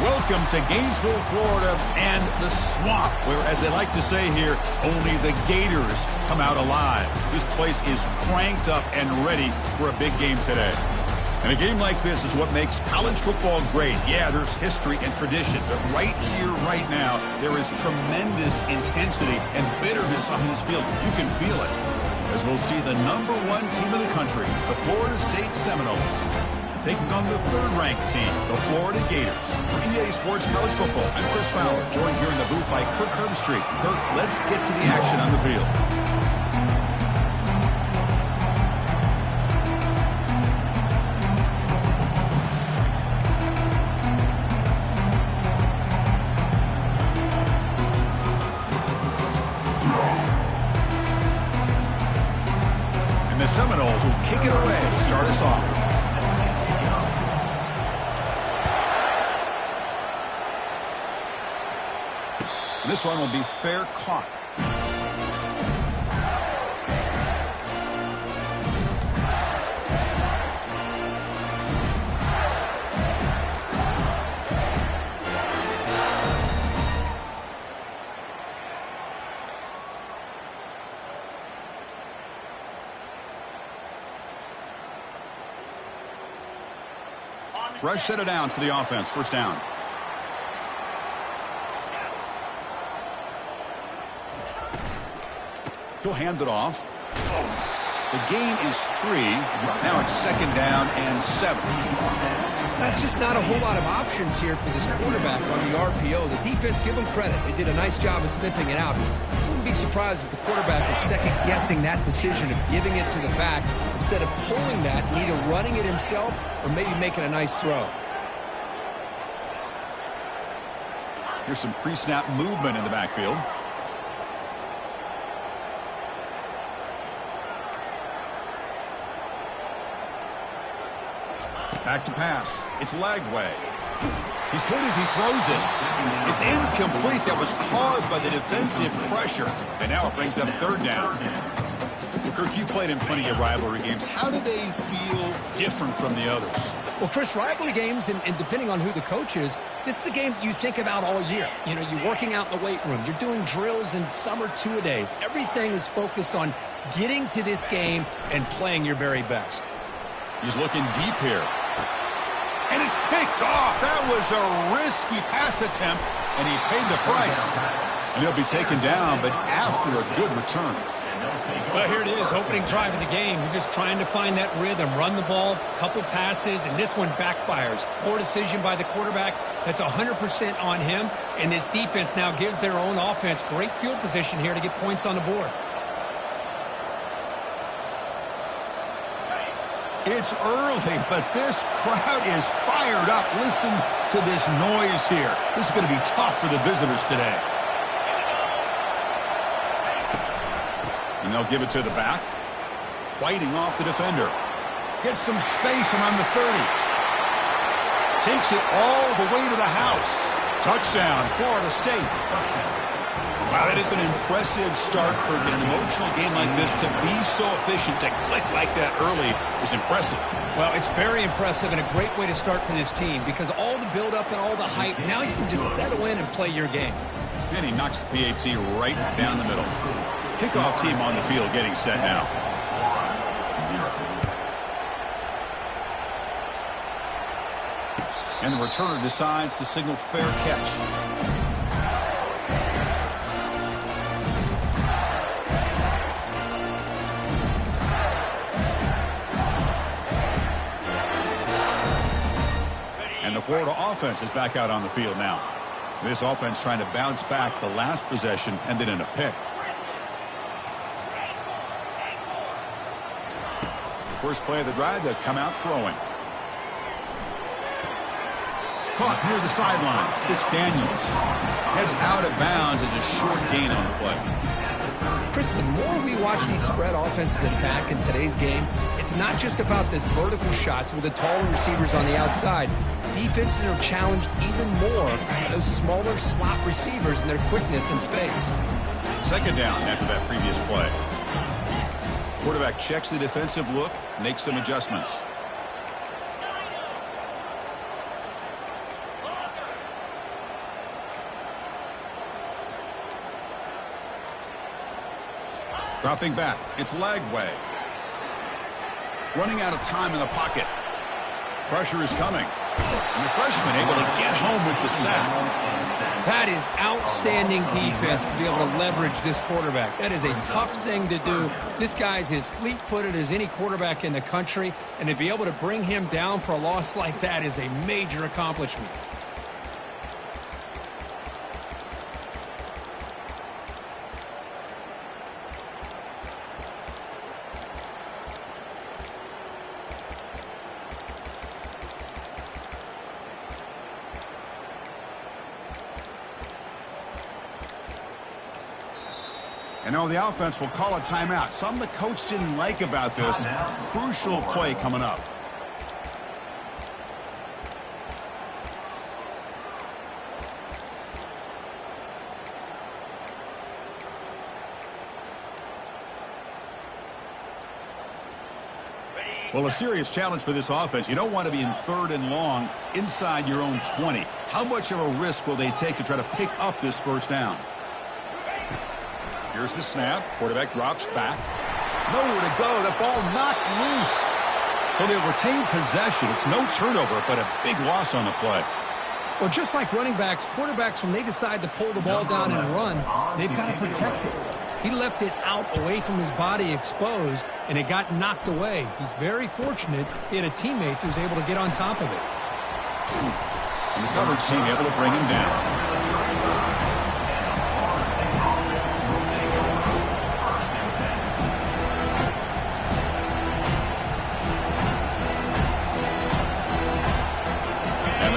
Welcome to Gainesville, Florida, and the swamp, where, as they like to say here, only the Gators come out alive. This place is cranked up and ready for a big game today. And a game like this is what makes college football great. Yeah, there's history and tradition, but right here, right now, there is tremendous intensity and bitterness on this field. You can feel it, as we'll see the #1 team in the country, the Florida State Seminoles, taking on the third-ranked team, the Florida Gators. For EA Sports College Football, I'm Chris Fowler, joined here in the booth by Kirk Herbstreit. Kirk, let's get to the action on the field. And the Seminoles will kick it away to start us off. This one will be fair caught. Fresh set of downs for the offense. First down. He'll hand it off. The gain is 3. Now it's 2nd down and 7. That's just not a whole lot of options here for this quarterback on the RPO. The defense, give them credit. They did a nice job of sniffing it out. I wouldn't be surprised if the quarterback is second-guessing that decision of giving it to the back instead of pulling that and either running it himself or maybe making a nice throw. Here's some pre-snap movement in the backfield. Back to pass. It's Lagway. He's hit as he throws it. It's incomplete. That was caused by the defensive pressure. And now it brings up 3rd down. Well, Kirk, you played in plenty of rivalry games. How do they feel different from the others? Well, Chris, rivalry games, and depending on who the coach is, this is a game you think about all year. You know, you're working out in the weight room. You're doing drills and some or two-a-days. Everything is focused on getting to this game and playing your very best. He's looking deep here. And it's picked off. That was a risky pass attempt, and he paid the price. And he'll be taken down, but after a good return. Well, here it is, opening drive of the game. You're just trying to find that rhythm, run the ball, a couple passes, and this one backfires. Poor decision by the quarterback. That's 100% on him, and this defense now gives their own offense great field position here to get points on the board. It's early, but this crowd is fired up. Listen to this noise here. This is going to be tough for the visitors today. And they'll give it to the back. Fighting off the defender. Gets some space around the 30. Takes it all the way to the house. Touchdown, Florida State. Wow, that is an impressive start, Kirk. In an emotional game like this, to be so efficient, to click like that early is impressive. Well, it's very impressive and a great way to start for this team because all the build-up and all the hype, now you can just settle in and play your game. And he knocks the PAT right down the middle. Kickoff team on the field getting set now. And the returner decides to signal fair catch. And the Florida offense is back out on the field now. This offense trying to bounce back the last possession and then in a pick. First play of the drive, they'll come out throwing. Caught near the sideline. It's Daniels. Heads out of bounds as a short gain on the play. Chris, the more we watch these spread offenses attack in today's game, it's not just about the vertical shots with the taller receivers on the outside. Defenses are challenged even more by those smaller slot receivers and their quickness in space. 2nd down after that previous play. Quarterback checks the defensive look, makes some adjustments. Dropping back. It's leg way. Running out of time in the pocket. Pressure is coming. And the freshman able to get home with the sack. That is outstanding defense to be able to leverage this quarterback. That is a tough thing to do. This guy's as fleet-footed as any quarterback in the country, and to be able to bring him down for a loss like that is a major accomplishment. And now the offense will call a timeout. Something the coach didn't like about this. Crucial play coming up. Well, a serious challenge for this offense. You don't want to be in 3rd and long inside your own 20. How much of a risk will they take to try to pick up this first down? Here's the snap. Quarterback drops back. Nowhere to go. The ball knocked loose. So they'll retain possession. It's no turnover, but a big loss on the play. Well, just like running backs, quarterbacks, when they decide to pull the ball down and run, they've got to protect it. He left it out away from his body exposed, and it got knocked away. He's very fortunate he had a teammate who was able to get on top of it. And the coverage team able to bring him down.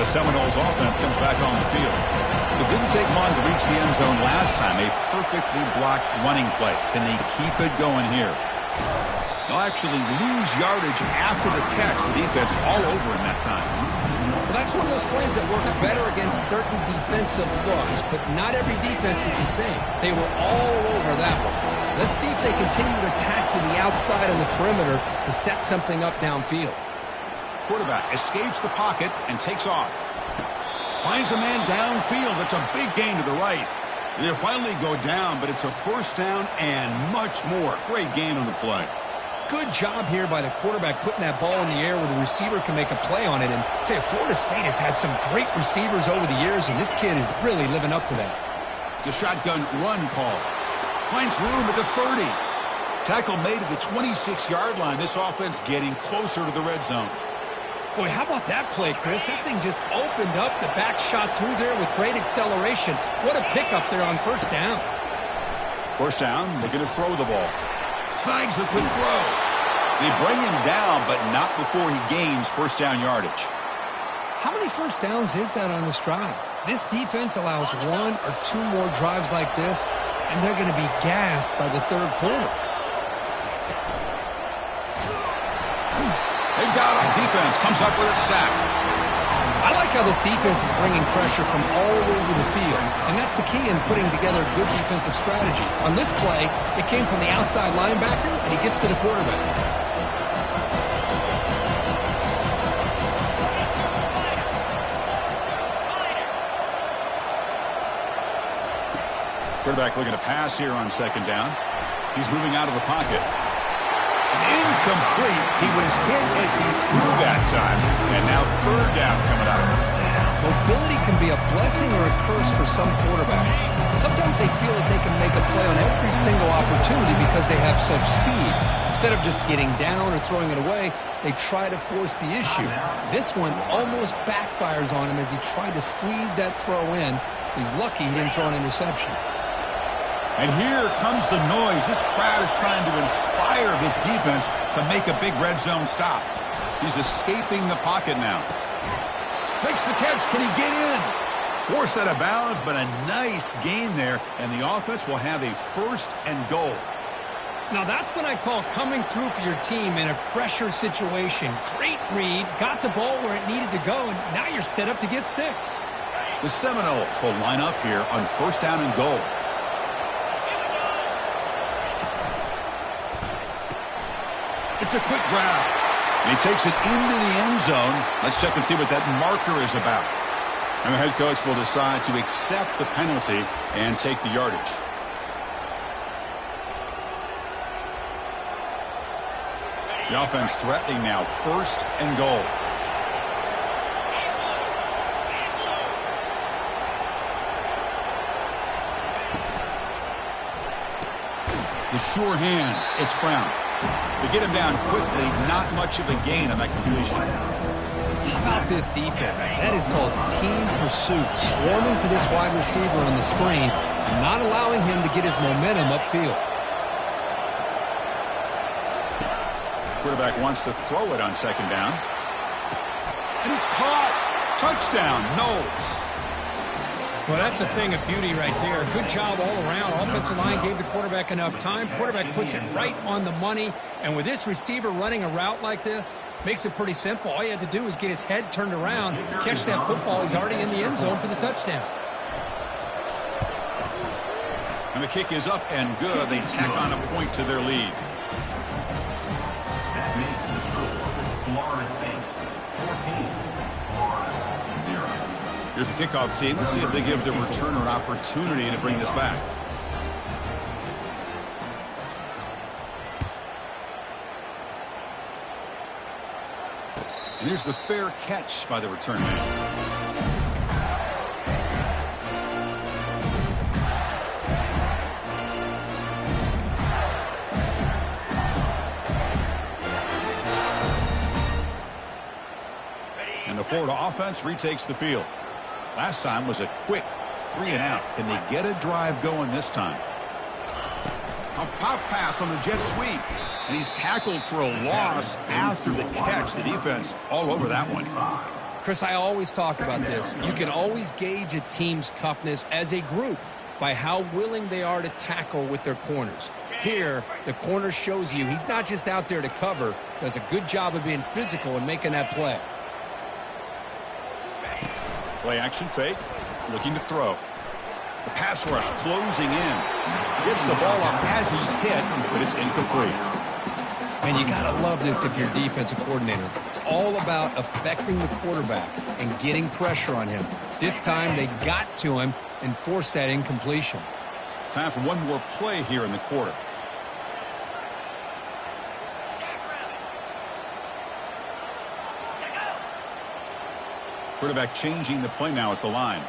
The Seminoles offense comes back on the field. It didn't take long to reach the end zone last time. A perfectly blocked running play. Can they keep it going here? They'll actually lose yardage after the catch. The defense all over in that time. Well, that's one of those plays that works better against certain defensive looks, but not every defense is the same. They were all over that one. Let's see if they continue to attack to the outside on the perimeter to set something up downfield. Quarterback escapes the pocket and takes off. Finds a man downfield. That's a big gain to the right. They'll finally go down, but it's a first down and much more. Great gain on the play. Good job here by the quarterback putting that ball in the air where the receiver can make a play on it. And I tell you, Florida State has had some great receivers over the years, and this kid is really living up to that. It's a shotgun run call. Finds room at the 30. Tackle made at the 26-yard line. This offense getting closer to the red zone. Boy, how about that play, Chris? That thing just opened up. The back shot through there with great acceleration. What a pickup there on first down. First down, looking to throw the ball. Snags the quick throw. They bring him down, but not before he gains first down yardage. How many first downs is that on this drive? This defense allows 1 or 2 more drives like this, and they're going to be gassed by the third quarter. They've got him. Defense comes up with a sack. I like how this defense is bringing pressure from all over the field, and that's the key in putting together a good defensive strategy. On this play, it came from the outside linebacker, and he gets to the quarterback. Quarterback looking to pass here on second down. He's moving out of the pocket. It's incomplete. He was hit as he threw that time. And now third down coming up. Mobility can be a blessing or a curse for some quarterbacks. Sometimes they feel that they can make a play on every single opportunity because they have such speed. Instead of just getting down or throwing it away, they try to force the issue. This one almost backfires on him as he tried to squeeze that throw in. He's lucky he didn't throw an interception. And here comes the noise. This crowd is trying to inspire this defense to make a big red zone stop. He's escaping the pocket now. Makes the catch. Can he get in? Forced out of bounds, but a nice gain there. And the offense will have a first and goal. Now that's what I call coming through for your team in a pressure situation. Great read, got the ball where it needed to go, and now you're set up to get 6. The Seminoles will line up here on first down and goal. It's a quick grab. And he takes it into the end zone. Let's check and see what that marker is about. And the head coach will decide to accept the penalty and take the yardage. The offense threatening now, 1st and goal. The sure hands, it's Brown. They get him down quickly, not much of a gain on that completion. How about this defense? That is called team pursuit. Swarming to this wide receiver on the screen and not allowing him to get his momentum upfield. Quarterback wants to throw it on 2nd down. And it's caught. Touchdown, Knowles. Well, that's a thing of beauty right there. Good job all around. Offensive line gave the quarterback enough time. Quarterback puts it right on the money. And with this receiver running a route like this, makes it pretty simple. All you had to do was get his head turned around, catch that football. He's already in the end zone for the touchdown. And the kick is up and good. They tack on a point to their lead. That makes the score Florida State 14, Florida 0. Here's the kickoff team. Let's see if they give the returner an opportunity to bring this back. And here's the fair catch by the return man. And the Florida offense retakes the field. Last time was a quick 3-and-out. Can they get a drive going this time? A pop pass on the jet sweep. And he's tackled for a loss after the catch. The defense all over that one. Chris, I always talk about this. You can always gauge a team's toughness as a group by how willing they are to tackle with their corners. Here, the corner shows you he's not just out there to cover, does a good job of being physical and making that play. Play action fake, looking to throw. The pass rush closing in. Gets the ball up as he's hit, but it's incomplete. And you got to love this if you're a defensive coordinator. It's all about affecting the quarterback and getting pressure on him. This time they got to him and forced that incompletion. Time for one more play here in the quarter. Quarterback changing the play now at the line.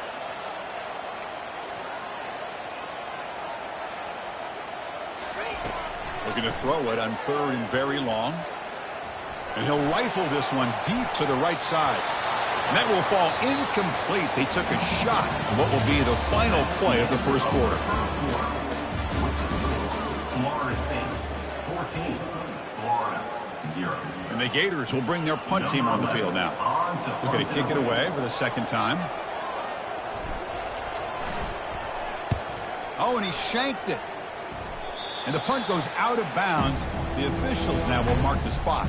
Looking to throw it on 3rd and very long. And he'll rifle this one deep to the right side. And that will fall incomplete. They took a shot on what will be the final play of the first quarter. Florida State 14, Florida 0. And the Gators will bring their punt team on the field now. Looking to kick it away for the 2nd time. Oh, and he shanked it. And the punt goes out of bounds. The officials now will mark the spot.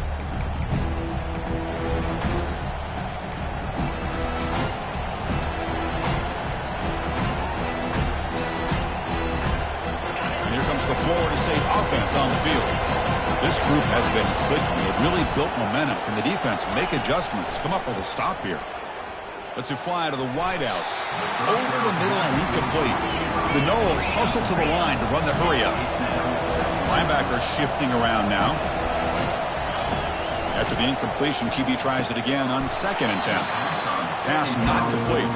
And here comes the Florida State offense on the field. This group has been clicking. It really built momentum. Can the defense make adjustments? Come up with a stop here. Let's fly to the wideout. Over the middle and incomplete. The Knowles hustle to the line to run the hurry up. Linebacker shifting around now. After the incompletion, QB tries it again on 2nd and 10. Pass not complete.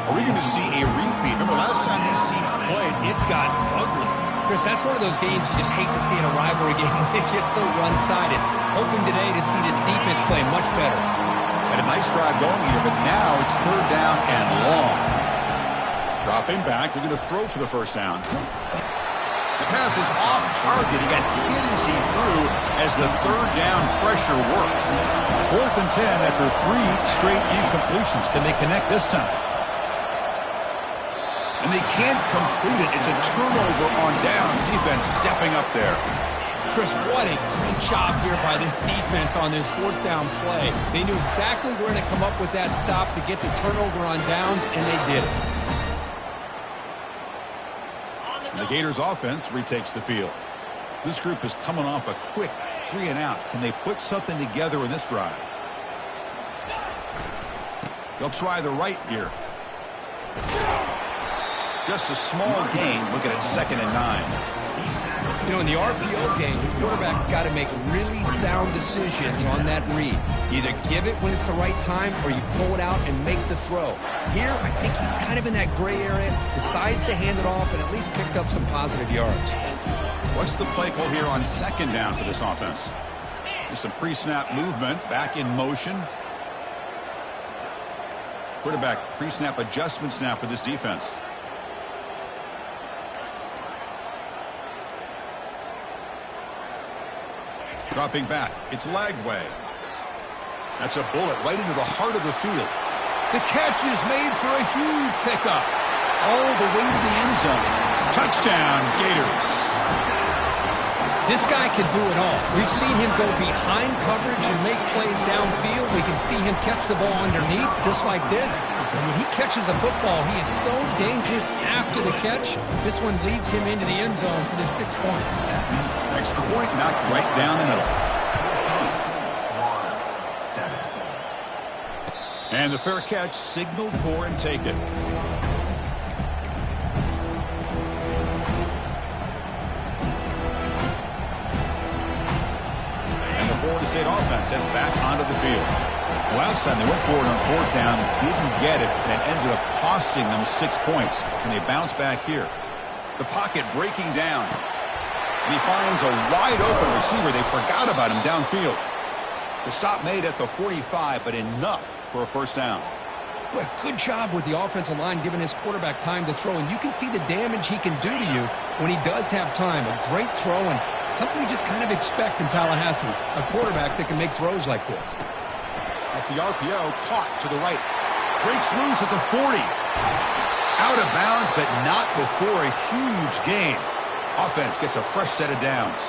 Are we going to see a repeat? Remember last time these teams played, it got ugly. Chris, that's one of those games you just hate to see in a rivalry game when it gets so one-sided. Hoping today to see this defense play much better. Had a nice drive going here, but now it's 3rd down and long. Dropping back, looking to throw for the 1st down. The pass is off target. He got hit as he threw as the 3rd down pressure works. 4th and 10 after 3 straight incompletions. Can they connect this time? And they can't complete it. It's a turnover on downs. Defense stepping up there. Chris, what a great job here by this defense on this 4th down play. They knew exactly where to come up with that stop to get the turnover on downs, and they did it. And the Gators offense retakes the field. This group is coming off a quick 3-and-out. Can they put something together in this drive? They'll try the right here. Just a small gain. Looking at 2nd and 9. You know, in the RPO game, the quarterback's got to make really sound decisions on that read. You either give it when it's the right time or you pull it out and make the throw. Here, I think he's kind of in that gray area, decides to hand it off and at least picked up some positive yards. What's the play call here on second down for this offense? There's some pre-snap movement, back in motion. Quarterback pre-snap adjustments now for this defense. Dropping back, it's Lagway. That's a bullet right into the heart of the field. The catch is made for a huge pickup. All the way to the end zone. Touchdown, Gators. This guy can do it all. We've seen him go behind coverage and make plays downfield. We can see him catch the ball underneath, just like this. And when he catches a football, he is so dangerous after the catch. This one leads him into the end zone for the 6 points. Extra point knocked right down the middle. And the fair catch signaled for and taken. And the Florida State offense heads back onto the field. Last time they went for it on fourth down, didn't get it, and it ended up costing them 6 points. And they bounce back here. The pocket breaking down. And he finds a wide-open receiver. They forgot about him downfield. The stop made at the 45, but enough for a first down. But good job with the offensive line giving his quarterback time to throw. And you can see the damage he can do to you when he does have time. A great throw and something you just kind of expect in Tallahassee. A quarterback that can make throws like this. Off the RPO, caught to the right. Breaks loose at the 40. Out of bounds, but not before a huge gain. Offense gets a fresh set of downs.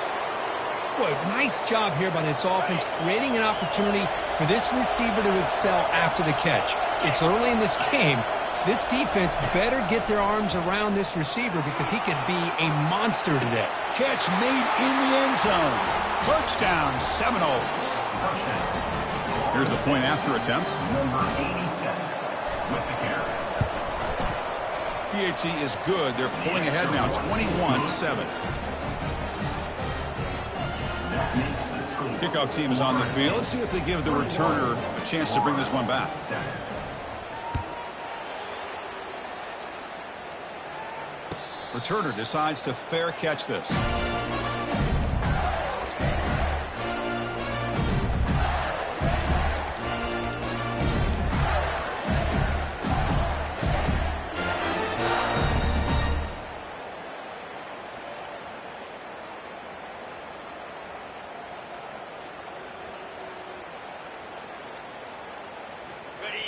Boy, nice job here by this offense, creating an opportunity for this receiver to excel after the catch. It's early in this game, so this defense better get their arms around this receiver because he could be a monster today. Catch made in the end zone. Touchdown, Seminoles. Here's the point after attempt. Number 87 with the carry. PHC is good. They're pulling ahead now, 21-7. Kickoff team is on the field. Let's see if they give the returner a chance to bring this one back. Returner decides to fair catch this.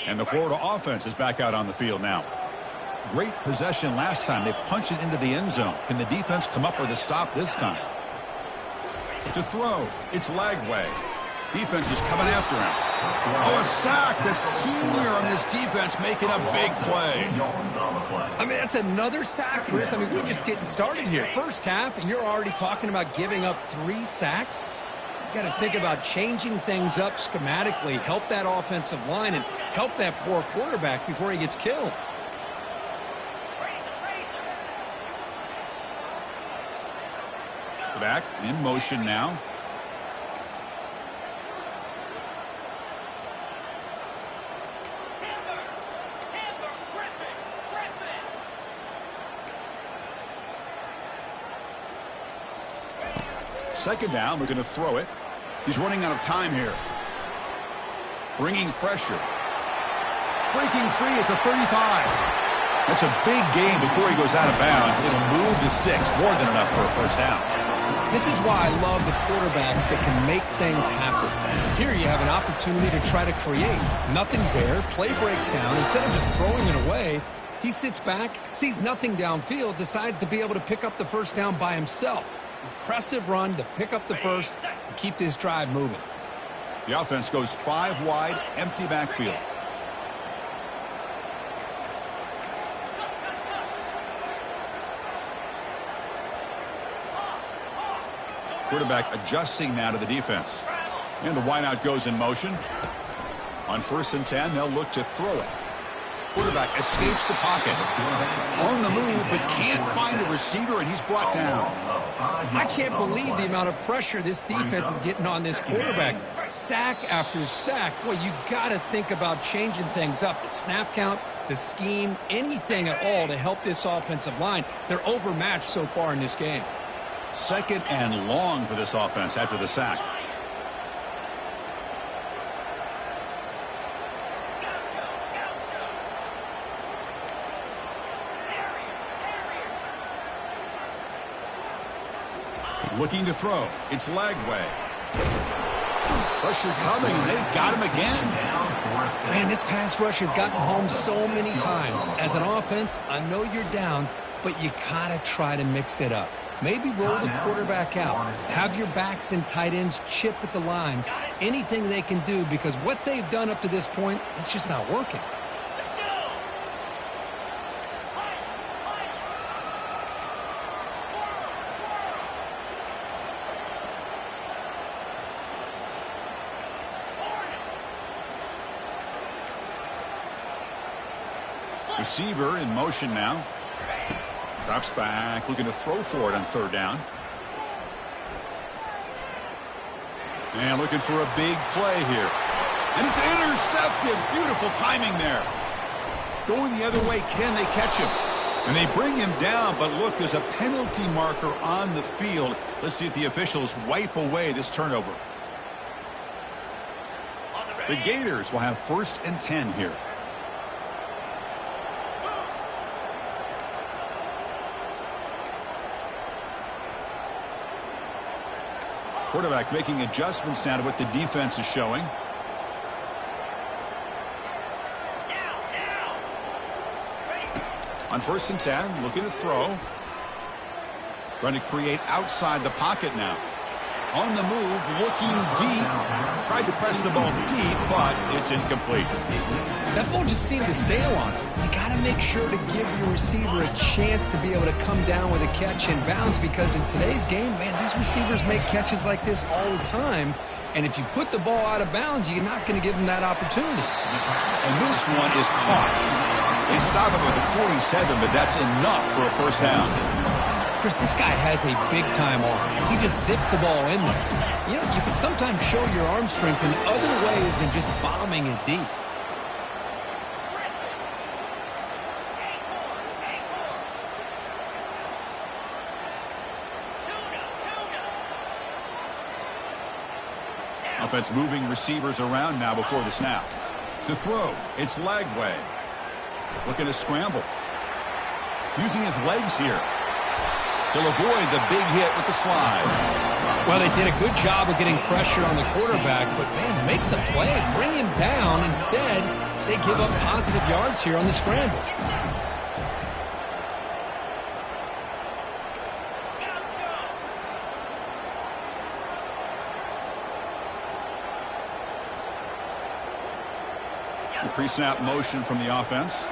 And the Florida offense is back out on the field now. Great possession last time. They punch it into the end zone. Can the defense come up with a stop this time? To throw, it's Lagway. Defense is coming after him. Oh, a sack. The senior on this defense making a big play. I mean, that's another sack, Chris. I mean, we're just getting started here. First half, and you're already talking about giving up 3 sacks. You got to think about changing things up schematically, help that offensive line, and help that poor quarterback before he gets killed. Back in motion now. Second down, we're going to throw it. He's running out of time here. Bringing pressure. Breaking free at the 35. That's a big gain before he goes out of bounds. It'll move the sticks, more than enough for a first down. This is why I love the quarterbacks that can make things happen. Here you have an opportunity to try to create. Nothing's there. Play breaks down. Instead of just throwing it away, he sits back, sees nothing downfield, decides to be able to pick up the first down by himself. Impressive run to pick up the first and keep this drive moving. The offense goes 5 wide, empty backfield. Quarterback adjusting now to the defense. And the wideout goes in motion. On 1st and 10, they'll look to throw it. Quarterback escapes the pocket. On the move, but can't find a receiver, and he's brought down. I can't believe the amount of pressure this defense is getting on this quarterback. Sack after sack. Boy, you got to think about changing things up. The snap count, the scheme, anything at all to help this offensive line. They're overmatched so far in this game. 2nd and long for this offense after the sack. Looking to throw. It's Lagway. Pressure coming, and they've got him again. Man, this pass rush has gotten home so many times. As an offense, I know you're down, but you gotta try to mix it up. Maybe roll the quarterback out. Have your backs and tight ends chip at the line. Anything they can do, because what they've done up to this point, it's just not working. Receiver in motion now. Drops back, looking to throw for it on 3rd down. And looking for a big play here. And it's intercepted. Beautiful timing there. Going the other way, can they catch him? And they bring him down, but look, there's a penalty marker on the field. Let's see if the officials wipe away this turnover. The Gators will have 1st and 10 here. Quarterback making adjustments now to what the defense is showing. On 1st and 10, looking to throw. Trying to create outside the pocket now. On the move, looking deep. Tried to press the ball deep, but it's incomplete. That ball just seemed to sail on it. You got to make sure to give your receiver a chance to be able to come down with a catch in bounds, because in today's game, man, these receivers make catches like this all the time. And if you put the ball out of bounds, you're not going to give them that opportunity. And this one is caught. They stop him with a 47, but that's enough for a 1st down. Chris, this guy has a big-time arm. He just zipped the ball in there. You know, you can sometimes show your arm strength in other ways than just bombing it deep. Offense moving receivers around now before the snap. To throw, it's Lagway. Looking to scramble. Using his legs here. He'll avoid the big hit with the slide. Well, they did a good job of getting pressure on the quarterback, but, man, make the play. Bring him down. Instead, they give up positive yards here on the scramble. The pre-snap motion from the offense.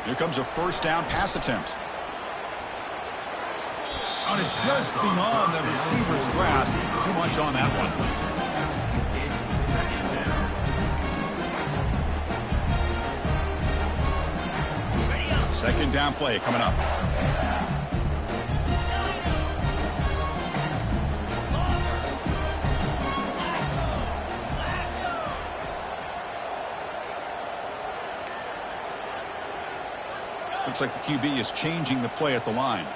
Here comes a 1st down pass attempt. And it's just beyond the receiver's grasp. Too much on that one. Second down play coming up. Looks like the QB is changing the play at the line.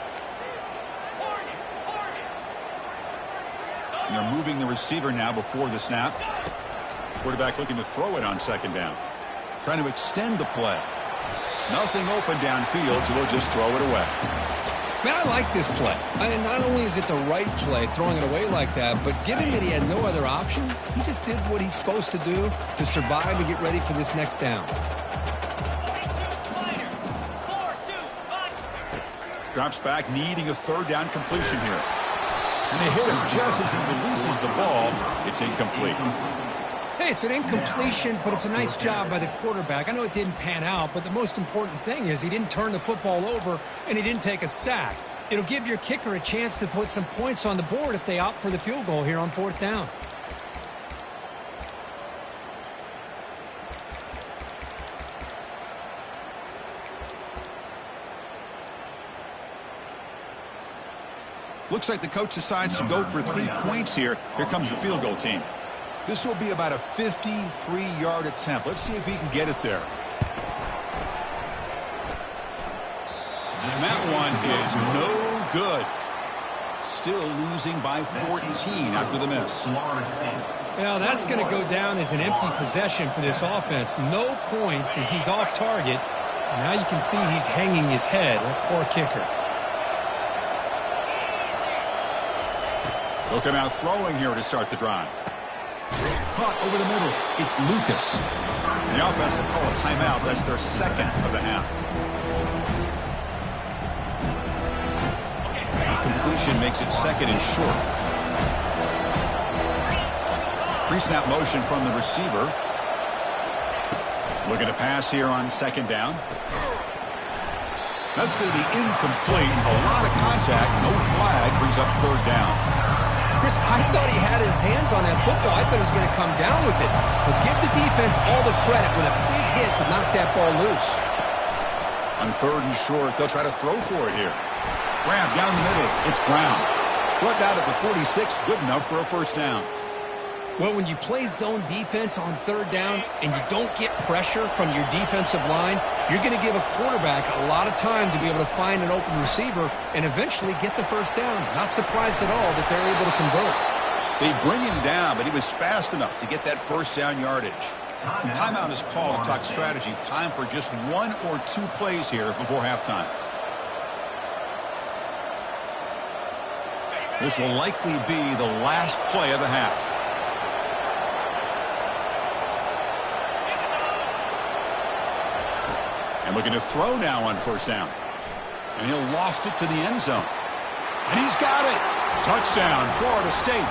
And they're moving the receiver now before the snap. Quarterback looking to throw it on 2nd down. Trying to extend the play. Nothing open downfield, so we'll just throw it away. Man, I like this play. Not only is it the right play, throwing it away like that, but given that he had no other option, he just did what he's supposed to do to survive and get ready for this next down. Drops back, needing a 3rd down completion here. And they hit him just as he releases the ball. It's incomplete. Hey, it's an incompletion, but it's a nice job by the quarterback. I know it didn't pan out, but the most important thing is he didn't turn the football over and he didn't take a sack. It'll give your kicker a chance to put some points on the board if they opt for the field goal here on 4th down. Looks like the coach decides to go for 3 points here. Here comes the field goal team. This will be about a 53-yard attempt. Let's see if he can get it there. And that one is no good. Still losing by 14 after the miss. Well, that's going to go down as an empty possession for this offense. No points as he's off target. And now you can see he's hanging his head. A poor kicker. They'll come out throwing here to start the drive. Caught over the middle. It's Lucas. And the offense will call a timeout. That's their second of the half. Completion makes it second and short. Pre-snap motion from the receiver. Looking to pass here on second down. That's going to be incomplete. A lot of contact. No flag. Brings up third down. Chris, I thought he had his hands on that football. I thought he was going to come down with it. But give the defense all the credit with a big hit to knock that ball loose. On third and short, they'll try to throw for it here. Grab down the middle. It's Brown. Brought down at the 46. Good enough for a first down. Well, when you play zone defense on third down and you don't get pressure from your defensive line, you're going to give a quarterback a lot of time to be able to find an open receiver and eventually get the first down. Not surprised at all that they're able to convert. They bring him down, but he was fast enough to get that first down yardage. Timeout is called to talk strategy. Time for just 1 or 2 plays here before halftime. This will likely be the last play of the half. And looking to throw now on first down. And he'll loft it to the end zone. And he's got it. Touchdown, Florida State.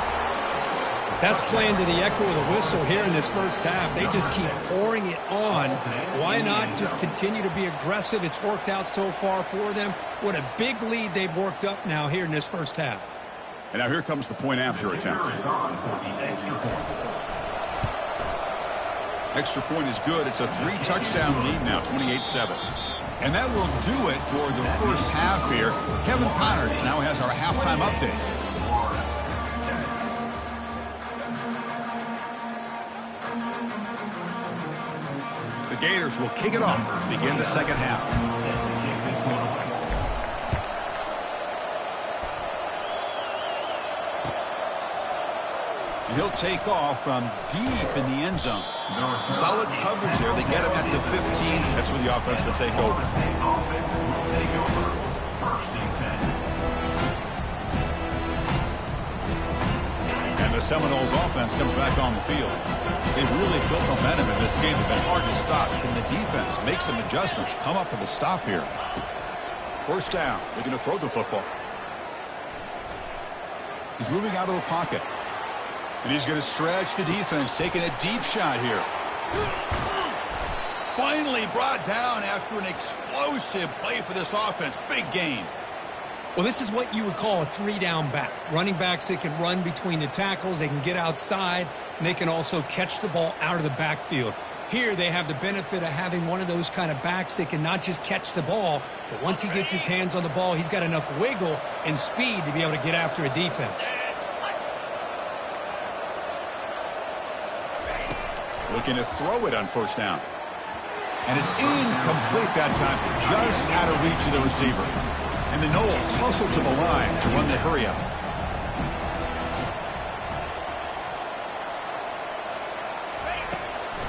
That's playing to the echo of the whistle here in this first half. They just keep pouring it on. Why not just continue to be aggressive? It's worked out so far for them. What a big lead they've worked up now here in this first half. And now here comes the point after attempt. Extra point is good. It's a 3-touchdown lead now, 28-7. And that will do it for the first half here. Kevin Connors now has our halftime update. The Gators will kick it off to begin the second half. And he'll take off from deep in the end zone. Solid coverage there. They get him at the 15. That's where the offense will take over. And the Seminoles offense comes back on the field. They've really built momentum in this game. They've been hard to stop. Can the defense make some adjustments? Come up with a stop here. First down. They're going to throw the football. He's moving out of the pocket. And he's going to stretch the defense, taking a deep shot here. Finally brought down after an explosive play for this offense. Big game. Well, this is what you would call a 3-down back. Running backs, they can run between the tackles, they can get outside, and they can also catch the ball out of the backfield. Here they have the benefit of having one of those kind of backs that can not just catch the ball, but once he gets his hands on the ball, he's got enough wiggle and speed to be able to get after a defense. Looking to throw it on first down. And it's incomplete that time, just out of reach of the receiver. And the Noles hustle to the line to run the hurry up.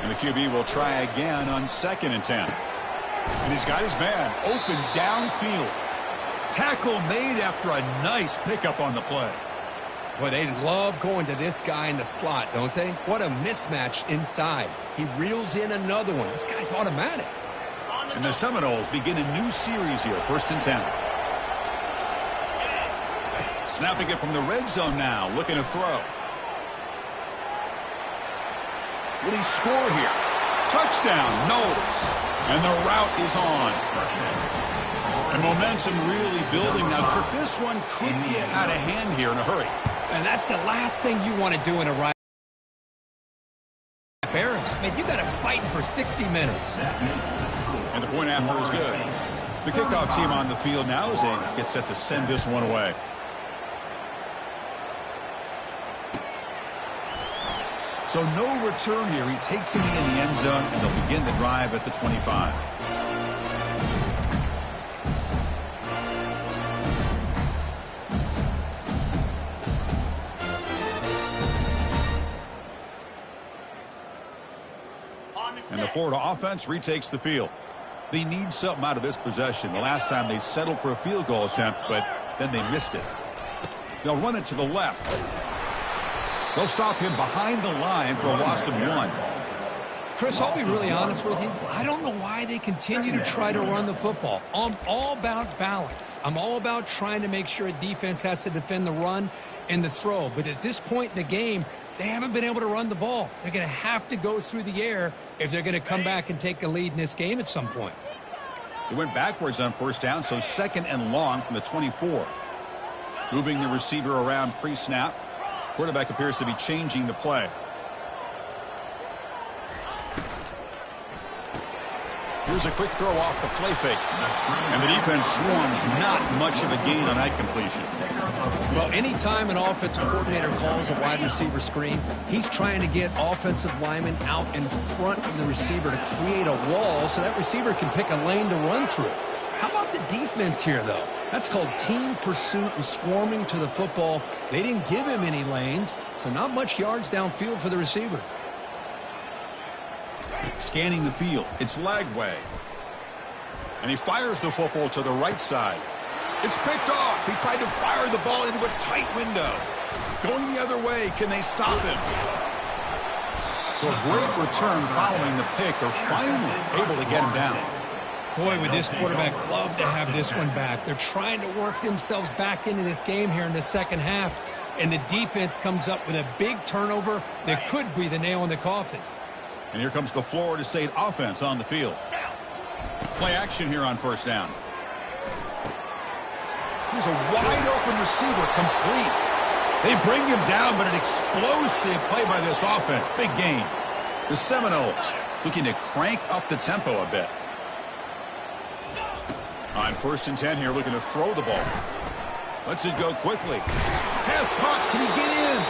And the QB will try again on 2nd and 10. And he's got his man open downfield. Tackle made after a nice pickup on the play. Boy, they love going to this guy in the slot, don't they? What a mismatch inside. He reels in another one. This guy's automatic. And the Seminoles begin a new series here, 1st and 10. Snapping it from the red zone now, looking to throw. Will he score here? Touchdown, Noles. And the route is on. And momentum really building now. Kirk, this one could get out of hand here in a hurry. And that's the last thing you want to do in a right. Barracks, man, you got to fight for 60 minutes. And the point after is good. The kickoff team on the field now as they get set to send this one away. So no return here. He takes it in the end zone, and they'll begin the drive at the 25. And the Florida offense retakes the field. They need something out of this possession. The last time they settled for a field goal attempt, but then they missed it. They'll run it to the left. They'll stop him behind the line for a loss of 1. Chris, I'll be really honest with you. I don't know why they continue to try to run the football. I'm all about balance. I'm all about trying to make sure a defense has to defend the run and the throw. But at this point in the game, they haven't been able to run the ball. They're going to have to go through the air if they're going to come back and take a lead in this game at some point. He went backwards on first down, so 2nd and long from the 24. Moving the receiver around pre-snap. Quarterback appears to be changing the play. Here's a quick throw off the play fake. And the defense swarms. Not much of a gain on that completion. Well, anytime an offensive coordinator calls a wide receiver screen, he's trying to get offensive linemen out in front of the receiver to create a wall so that receiver can pick a lane to run through. How about the defense here, though? That's called team pursuit and swarming to the football. They didn't give him any lanes, so not much yards downfield for the receiver. Scanning the field. It's Lagway. And he fires the football to the right side. It's picked off. He tried to fire the ball into a tight window. Going the other way. Can they stop him? So a great return following the pick. They're finally able to get him down. Boy, would this quarterback love to have this one back. They're trying to work themselves back into this game here in the second half. And the defense comes up with a big turnover that could be the nail in the coffin. And here comes the Florida State offense on the field. Play action here on first down. Here's a wide-open receiver, complete. They bring him down, but an explosive play by this offense. Big gain. The Seminoles looking to crank up the tempo a bit. On 1st and 10 here, looking to throw the ball. Lets it go quickly. Pass caught. Can he get in?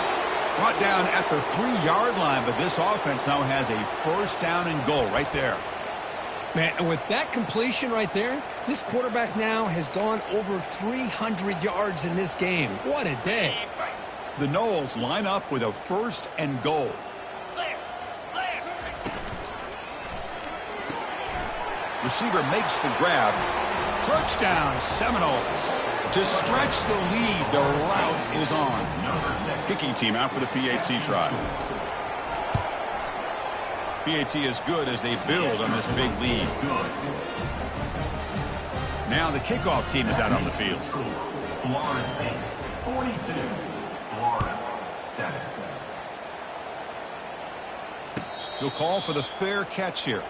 Brought down at the 3-yard line, but this offense now has a 1st down and goal right there. Man, and with that completion right there, this quarterback now has gone over 300 yards in this game. What a day. The Noles line up with a 1st and goal. Receiver makes the grab. Touchdown, Seminoles. To stretch the lead, the route is on. Kicking team out for the PAT try. PAT is good as they build on this big lead. Now the kickoff team is out on the field. Florida State, 42. Florida, 7. He'll call for the fair catch here.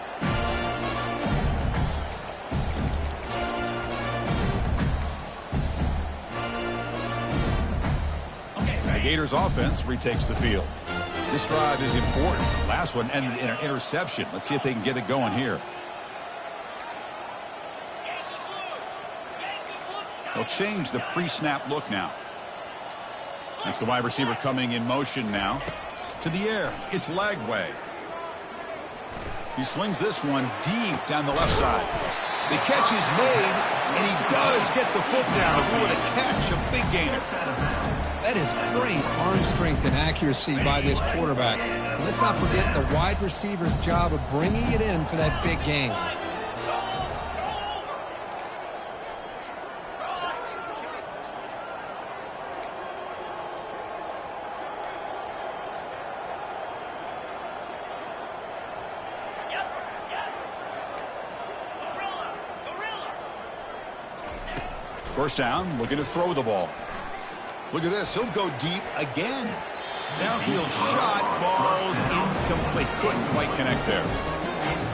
The Gators offense retakes the field. This drive is important. Last one ended in an interception. Let's see if they can get it going here. They'll change the pre-snap look now. That's the wide receiver coming in motion now. To the air. It's Lagway. He slings this one deep down the left side. The catch is made, and he does get the foot down. What a catch, a big gainer. That is great arm strength and accuracy by this quarterback. Let's not forget the wide receiver's job of bringing it in for that big gain. First down, looking to throw the ball. Look at this. He'll go deep again. Downfield shot falls incomplete. Couldn't quite connect there.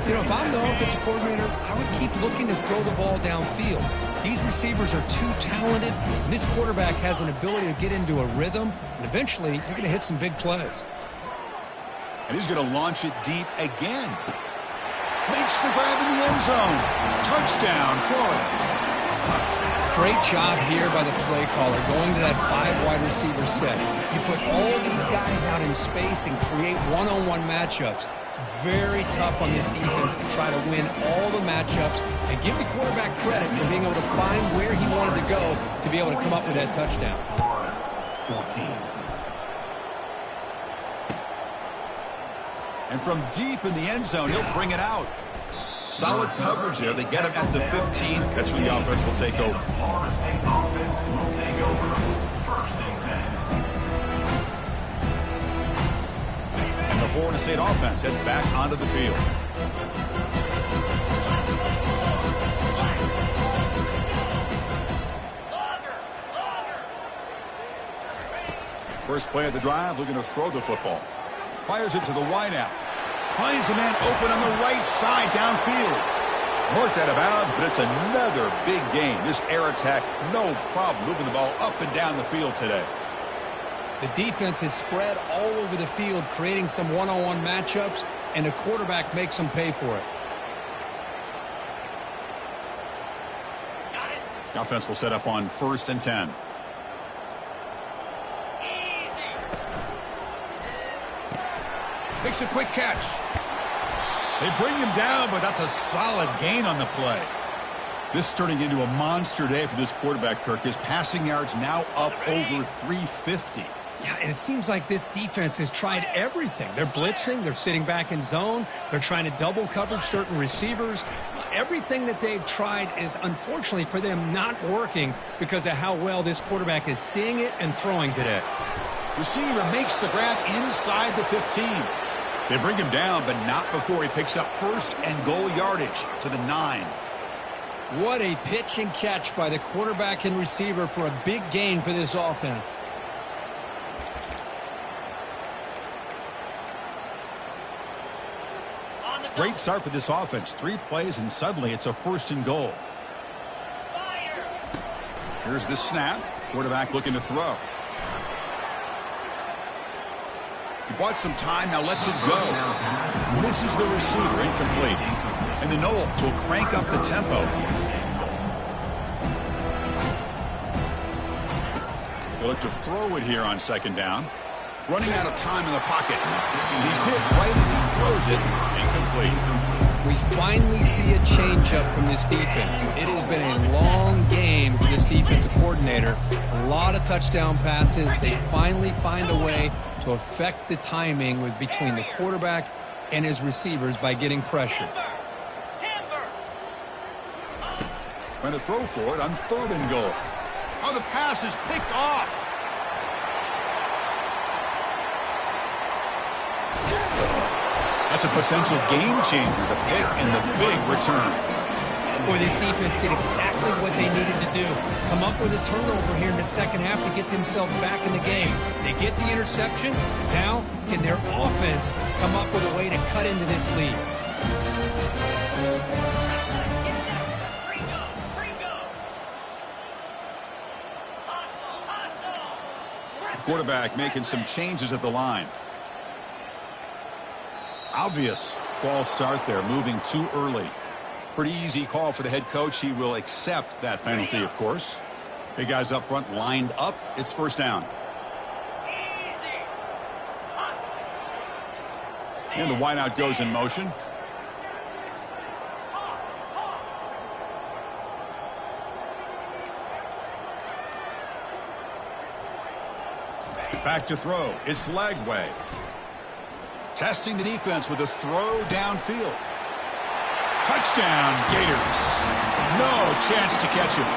You know, if I'm the offensive coordinator, I would keep looking to throw the ball downfield. These receivers are too talented, and this quarterback has an ability to get into a rhythm, and eventually they're going to hit some big plays. And he's going to launch it deep again. Makes the grab in the end zone. Touchdown, Florida. Great job here by the play caller, going to that 5 wide receiver set. You put all these guys out in space and create one-on-one matchups. It's very tough on this defense to try to win all the matchups and give the quarterback credit for being able to find where he wanted to go to be able to come up with that touchdown. 14. And from deep in the end zone, he'll bring it out. Solid coverage there. They get him at the 15. That's when the offense will take over. Florida State offense will take over. 1st and 10. And the Florida State offense heads back onto the field. First play of the drive, looking to throw the football. Fires it to the wideout. Finds a man open on the right side downfield. Marked out of bounds, but it's another big game. This air attack, no problem moving the ball up and down the field today. The defense is spread all over the field, creating some one-on-one matchups, and the quarterback makes them pay for it. The offense will set up on 1st and 10. Makes a quick catch. They bring him down, but that's a solid gain on the play. This is turning into a monster day for this quarterback, Kirk. His passing yards now up over 350. Yeah, and it seems like this defense has tried everything. They're blitzing. They're sitting back in zone. They're trying to double cover certain receivers. Everything that they've tried is, unfortunately for them, not working because of how well this quarterback is seeing it and throwing today. Receiver makes the grab inside the 15. They bring him down, but not before he picks up 1st and goal yardage to the 9. What a pitch and catch by the quarterback and receiver for a big gain for this offense. Great start for this offense. 3 plays, and suddenly it's a 1st and goal. Here's the snap. Quarterback looking to throw. He bought some time, now lets it go. Misses the receiver, incomplete. And the Knowles will crank up the tempo. They look to throw it here on 2nd down. Running out of time in the pocket. And he's hit right as he throws it. Incomplete. We finally see a changeup from this defense. It has been a long game for this defensive coordinator. A lot of touchdown passes. They finally find a way to affect the timing between the quarterback and his receivers by getting pressure. Trying to throw for it on 3rd and goal. Oh, the pass is picked off. That's a potential game changer, the pick and the big return. Boy, this defense did exactly what they needed to do. Come up with a turnover here in the 2nd half to get themselves back in the game. They get the interception. Now, can their offense come up with a way to cut into this lead? Quarterback making some changes at the line. Obvious false start there, moving too early. Pretty easy call for the head coach. He will accept that penalty, of course. Big guys up front lined up. It's 1st down. And the wideout goes in motion. Back to throw. It's Lagway. Testing the defense with a throw downfield. Touchdown, Gators. No chance to catch him.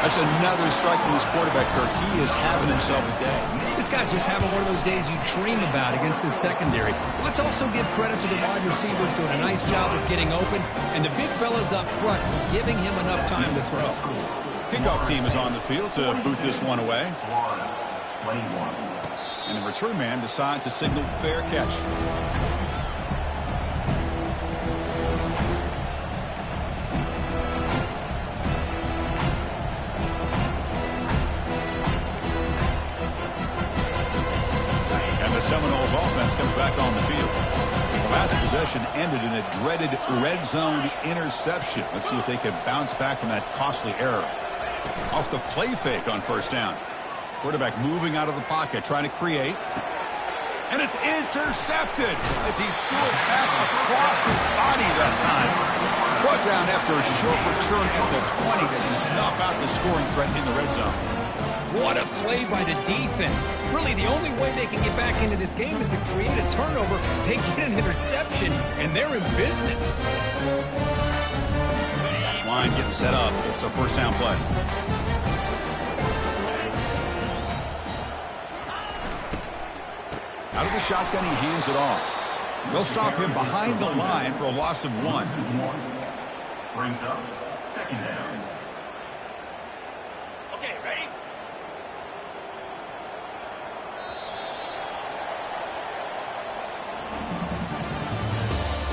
That's another strike from this quarterback, Kirk. He is having himself a day. This guy's just having one of those days you dream about against his secondary. Let's also give credit to the wide receivers doing a nice job of getting open, and the big fellas up front giving him enough time to throw. Kickoff team is on the field to boot this one away. 21. And the return man decides to signal fair catch. And the Seminoles offense comes back on the field. The last possession ended in a dreaded red zone interception. Let's see if they can bounce back from that costly error. Off the play fake on first down. Quarterback moving out of the pocket, trying to create. And it's intercepted as he threw it back across his body that time. Brought down after a short return at the 20 to snuff out the scoring threat in the red zone. What a play by the defense. Really, the only way they can get back into this game is to create a turnover. They get an interception, and they're in business. This line getting set up. It's a first down play. Out of the shotgun, he hands it off. They'll stop him behind the line for a loss of 1. Brings up second down. Okay, ready?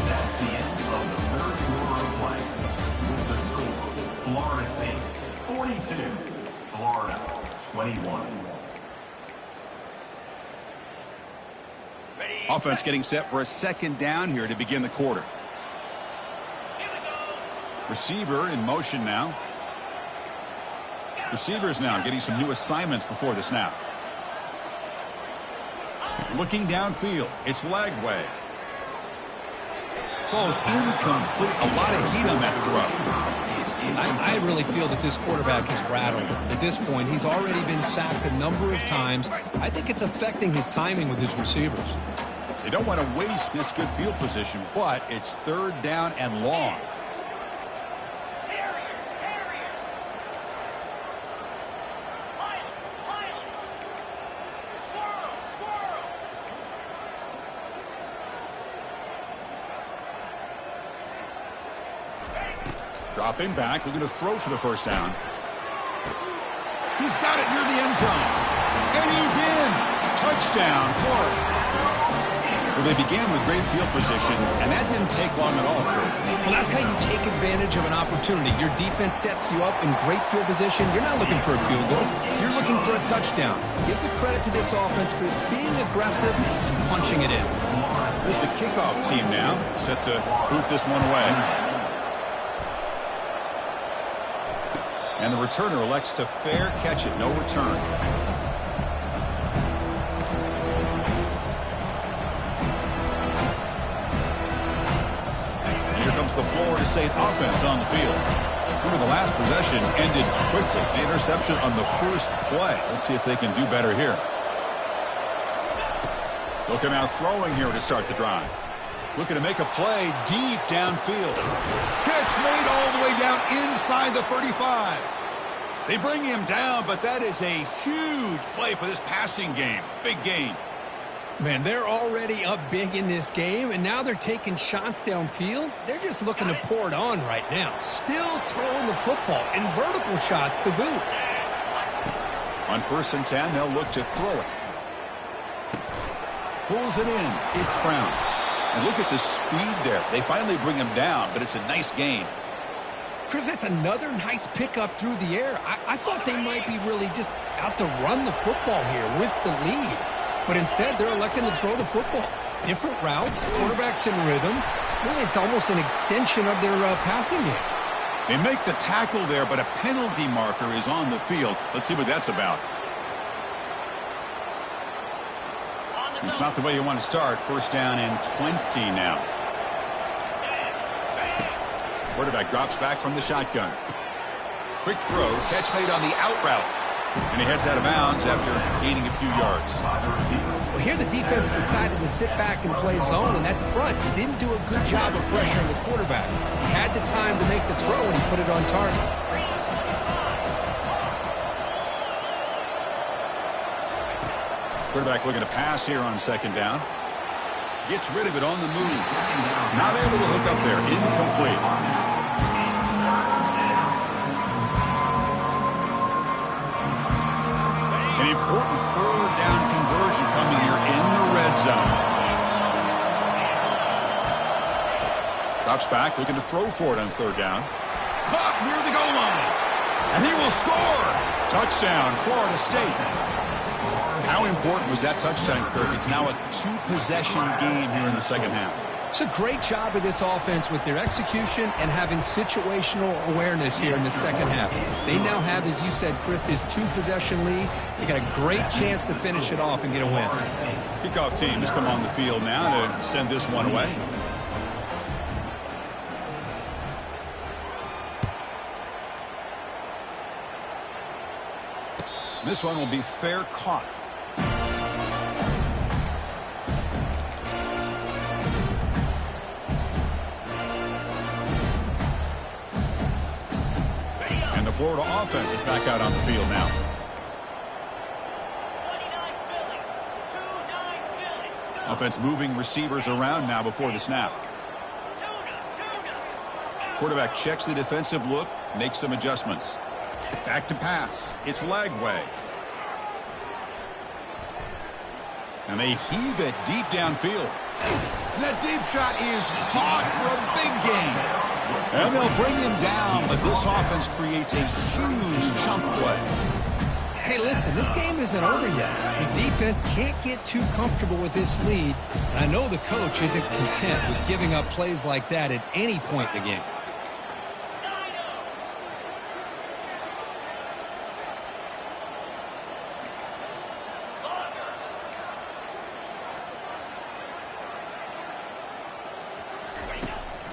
That's the end of the third quarter of play. With the score, Florida State 42, Florida 21. Offense getting set for a second down here to begin the quarter. Receiver in motion now. Receivers now getting some new assignments before the snap. Looking downfield. It's Lagway. Ball is incomplete. A lot of heat on that throw. I really feel that this quarterback is rattled. At this point, he's already been sacked a number of times. I think it's affecting his timing with his receivers. They don't want to waste this good field position, but it's third down and long. Dropping back, looking to throw for the first down. He's got it near the end zone. And he's in. Touchdown, Florida. Well, they began with great field position, and that didn't take long at all. Well, that's how you take advantage of an opportunity. Your defense sets you up in great field position. You're not looking for a field goal. You're looking for a touchdown. Give the credit to this offense for being aggressive and punching it in. There's the kickoff team now, set to boot this one away. And the returner elects to fair catch it. No return. And here comes the Florida State offense on the field. Remember, the last possession ended quickly. The interception on the first play. Let's see if they can do better here. Looking out throwing here to start the drive. Looking to make a play deep downfield. Catch made all the way down inside the 35. They bring him down, but that is a huge play for this passing game. Big gain. Man, they're already up big in this game, and now they're taking shots downfield. They're just looking to pour it on right now. Still throwing the football, and vertical shots to boot. On 1st and 10, they'll look to throw it. Pulls it in. It's Brown. And look at the speed there. They finally bring him down, but it's a nice gain. Chris, that's another nice pickup through the air. I thought they might be really just out to run the football here with the lead. But instead, they're electing to throw the football. Different routes, quarterbacks in rhythm. Really, it's almost an extension of their passing game. They make the tackle there, but a penalty marker is on the field. Let's see what that's about. It's not the way you want to start. First down and 20 now. Quarterback drops back from the shotgun. Quick throw, catch made on the out route. And he heads out of bounds after gaining a few yards. Well, here the defense decided to sit back and play zone, and that front didn't do a good job of pressuring the quarterback. He had the time to make the throw, and he put it on target. Quarterback looking to pass here on second down. Gets rid of it on the move. Not able to hook up there. Incomplete. An important third down conversion coming here in the red zone. Drops back, looking to throw for it on third down. Caught near the goal line. And he will score. Touchdown, Florida State. How important was that touchdown, Kirk? It's now a two-possession game here in the second half. It's a great job of this offense with their execution and having situational awareness here in the second half. They now have, as you said, Chris, this 2-possession lead. They got a great chance to finish it off and get a win. Kickoff team has come on the field now to send this one away. This one will be fair caught. And the Florida offense is back out on the field now. Offense moving receivers around now before the snap. Quarterback checks the defensive look, makes some adjustments. Back to pass. It's leg way. And they heave it deep downfield. And that deep shot is caught for a big gain. And they'll bring him down, but this offense creates a huge chunk play. Hey, listen, this game isn't over yet. The defense can't get too comfortable with this lead. And I know the coach isn't content with giving up plays like that at any point in the game.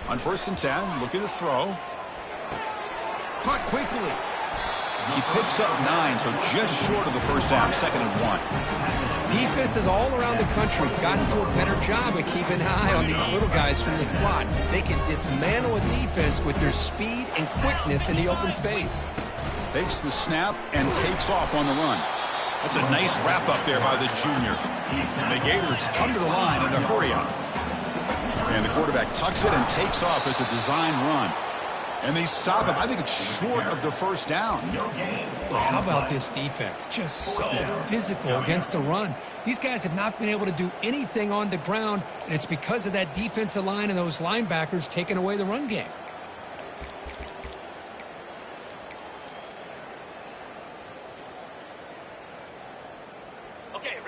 On 1st and 10, looking to throw. Caught quickly. He picks up 9, so just short of the first down, 2nd and 1. Defenses all around the country got to do a better job of keeping an eye on these little guys from the slot. They can dismantle a defense with their speed and quickness in the open space. Takes the snap and takes off on the run. That's a nice wrap up there by the junior. And the Gators come to the line in the hurry up. And the quarterback tucks it and takes off as a design run. And they stop him. I think it's short of the first down. How about this defense? Just so physical against the run. These guys have not been able to do anything on the ground, and it's because of that defensive line and those linebackers taking away the run game.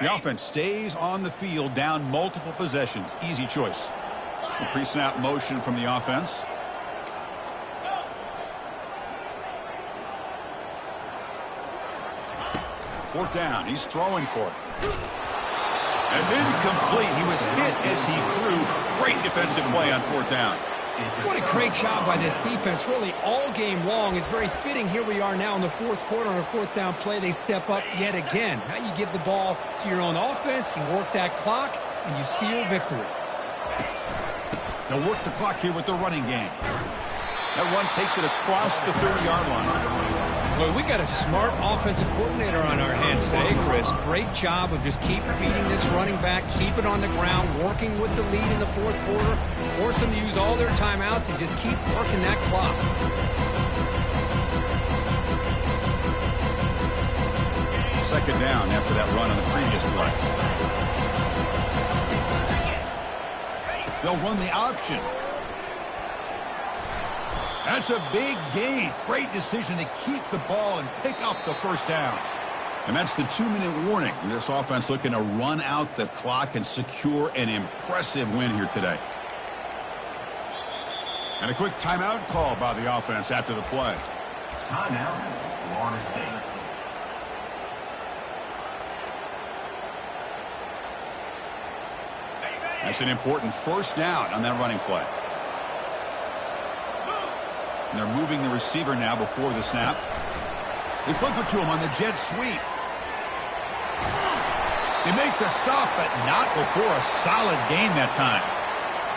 The offense stays on the field down multiple possessions. Easy choice. The pre-snap motion from the offense. Fourth down. He's throwing for it. It's incomplete. He was hit as he threw. Great defensive play on 4th down. What a great job by this defense, really all game long. It's very fitting. Here we are now in the 4th quarter on a 4th down play. They step up yet again. Now you give the ball to your own offense, you work that clock, and you see your victory. They'll work the clock here with the running game. That one takes it across the 30-yard line. Well, we got a smart offensive coordinator on our hands today, Chris. Great job of just keep feeding this running back, keep it on the ground, working with the lead in the 4th quarter, force them to use all their timeouts, and just keep working that clock. Second down after that run on the previous play. They'll run the option. That's a big gain. Great decision to keep the ball and pick up the first down. And that's the 2-minute warning. This offense looking to run out the clock and secure an impressive win here today. And a quick timeout call by the offense after the play. Timeout, Florida State. That's an important first down on that running play. And they're moving the receiver now before the snap. They flip it to him on the jet sweep. They make the stop, but not before a solid gain that time.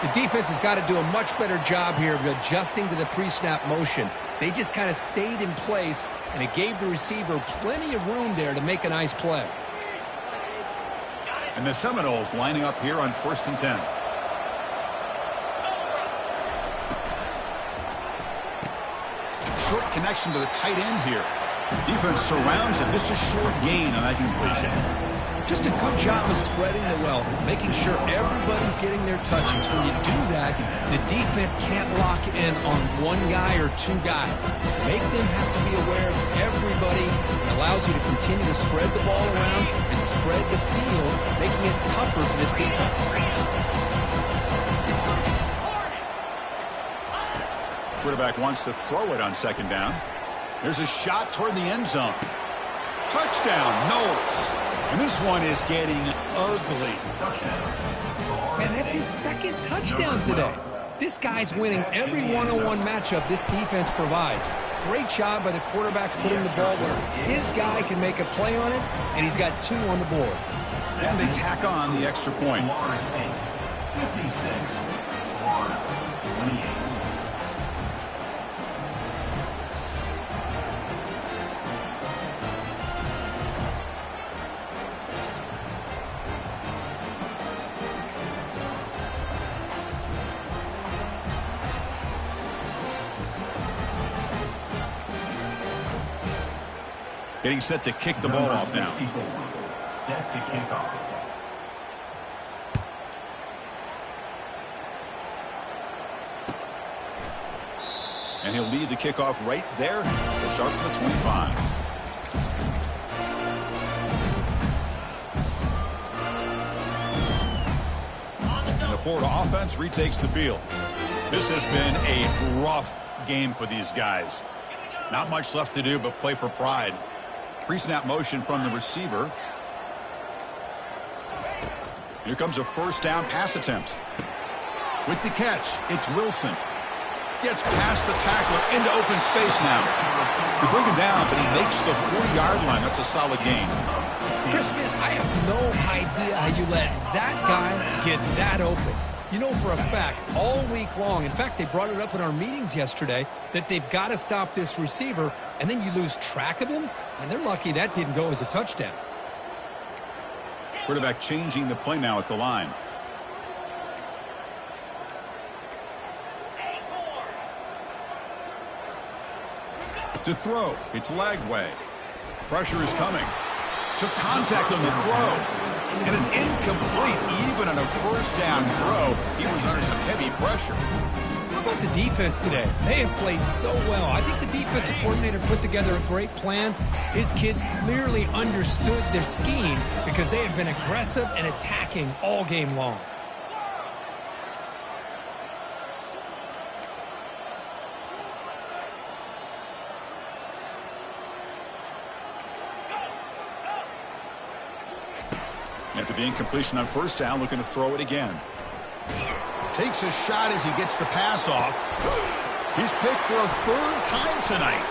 The defense has got to do a much better job here of adjusting to the pre-snap motion. They just kind of stayed in place, and it gave the receiver plenty of room there to make a nice play. And the Seminoles lining up here on 1st and 10. Short connection to the tight end here. Defense surrounds him. Just a short gain on that completion. Just a good job of spreading the wealth, making sure everybody's getting their touches. When you do that, the defense can't lock in on one guy or two guys. Make them have to be aware of everybody. It allows you to continue to spread the ball around and spread the field, making it tougher for this defense. Quarterback wants to throw it on second down. There's a shot toward the end zone. Touchdown, Knowles. And this one is getting ugly. Man, that's his second touchdown today. This guy's winning every one-on-one matchup this defense provides. Great job by the quarterback putting the ball where his guy can make a play on it, and he's got 2 on the board. And they tack on the extra point. Florida State, 56. Florida, 28. Getting set to kick the ball off now. Set to kick off. And he'll lead the kickoff right there. We'll start from the 25. And the Florida offense retakes the field. This has been a rough game for these guys. Not much left to do but play for pride. Pre-snap motion from the receiver. Here comes a first down pass attempt. With the catch, it's Wilson. Gets past the tackler into open space now. They bring him down, but he makes the 40-yard line. That's a solid gain. Chris, man, I have no idea how you let that guy get that open. You know for a fact, all week long, in fact, they brought it up in our meetings yesterday, that they've got to stop this receiver, and then you lose track of him, and they're lucky that didn't go as a touchdown. Quarterback changing the play now at the line. To throw, it's Lagway. Pressure is coming. Took contact on the throw. And it's incomplete. Even on a first down throw, he was under some heavy pressure. How about the defense today? They have played so well. I think the defensive coordinator put together a great plan. His kids clearly understood their scheme because they have been aggressive and attacking all game long. After the incompletion on first down, looking to throw it again. Takes a shot as he gets the pass off. He's picked for a 3rd time tonight.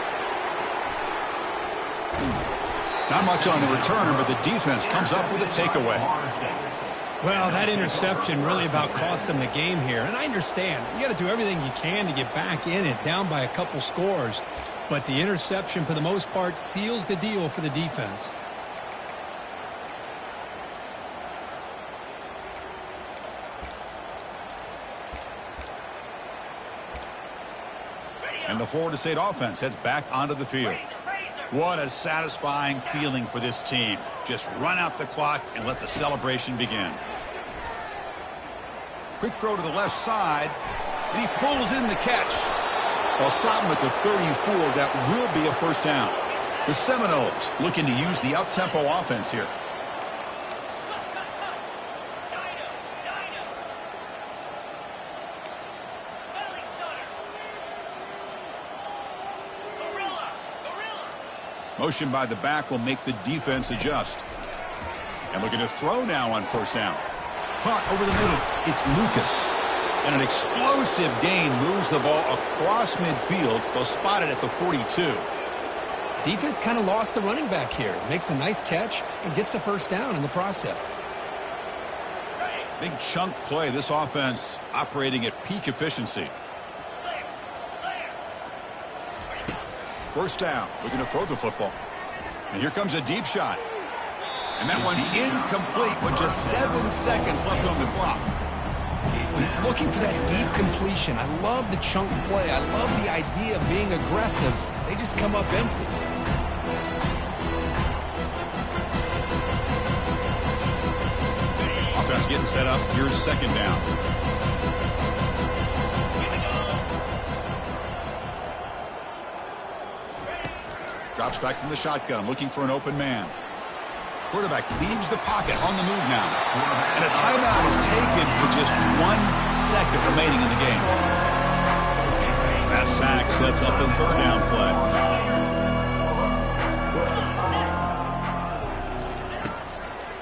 Not much on the return, but the defense comes up with a takeaway. Well, that interception really about cost them the game here. And I understand. You got to do everything you can to get back in it, down by a couple scores. But the interception, for the most part, seals the deal for the defense. And the Florida State offense heads back onto the field. What a satisfying feeling for this team. Just run out the clock and let the celebration begin. Quick throw to the left side, and he pulls in the catch. They'll stop him at the 34. That will be a first down. The Seminoles looking to use the up-tempo offense here. Motion by the back will make the defense adjust. And looking to throw now on first down. Caught over the middle. It's Lucas. And an explosive gain moves the ball across midfield. They'll spot it at the 42. Defense kind of lost a running back here. Makes a nice catch and gets the first down in the process. Big chunk play. This offense operating at peak efficiency. First down, looking to throw the football. And here comes a deep shot. And that one's incomplete with just 7 seconds left on the clock. He's looking for that deep completion. I love the chunk play. I love the idea of being aggressive. They just come up empty. Offense getting set up. Here's second down. Drops back from the shotgun, looking for an open man. Quarterback leaves the pocket on the move now. And a timeout is taken with just 1 second remaining in the game. Pass sack sets up a third down play.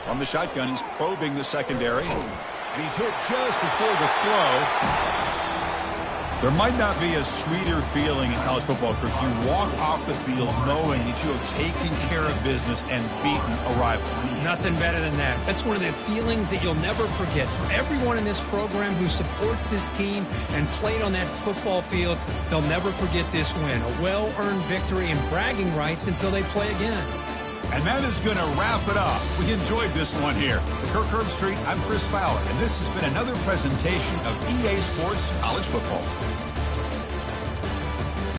From the shotgun, he's probing the secondary. And he's hit just before the throw. There might not be a sweeter feeling in college football if you walk off the field knowing that you have taken care of business and beaten a rival. Nothing better than that. That's one of the feelings that you'll never forget. For everyone in this program who supports this team and played on that football field, they'll never forget this win. A well-earned victory and bragging rights until they play again. And that is going to wrap it up. We enjoyed this one here. For Kirk Herbstreit, I'm Chris Fowler, and this has been another presentation of EA Sports College Football.